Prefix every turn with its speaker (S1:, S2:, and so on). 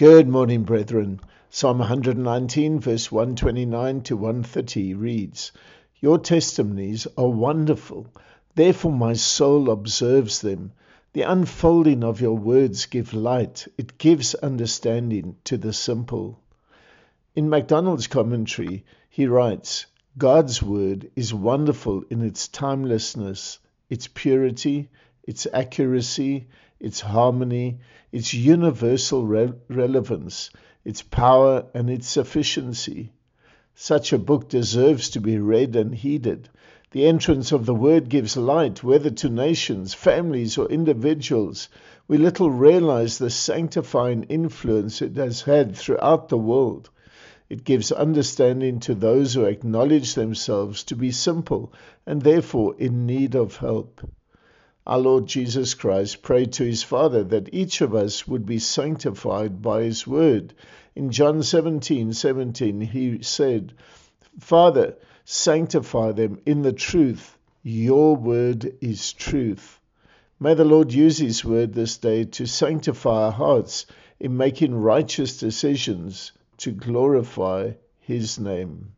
S1: Good morning, brethren. Psalm 119, verse 129 to 130 reads, Your testimonies are wonderful, therefore my soul observes them. The unfolding of your words give light, it gives understanding to the simple. In MacDonald's commentary, he writes, God's word is wonderful in its timelessness, its purity, its accuracy, its harmony, its universal relevance, its power and its sufficiency. Such a book deserves to be read and heeded. The entrance of the word gives light, whether to nations, families, or individuals. We little realize the sanctifying influence it has had throughout the world. It gives understanding to those who acknowledge themselves to be simple and therefore in need of help. Our Lord Jesus Christ prayed to his Father that each of us would be sanctified by his word. In John 17:17, he said, Father, sanctify them in the truth. Your word is truth. May the Lord use his word this day to sanctify our hearts in making righteous decisions to glorify his name.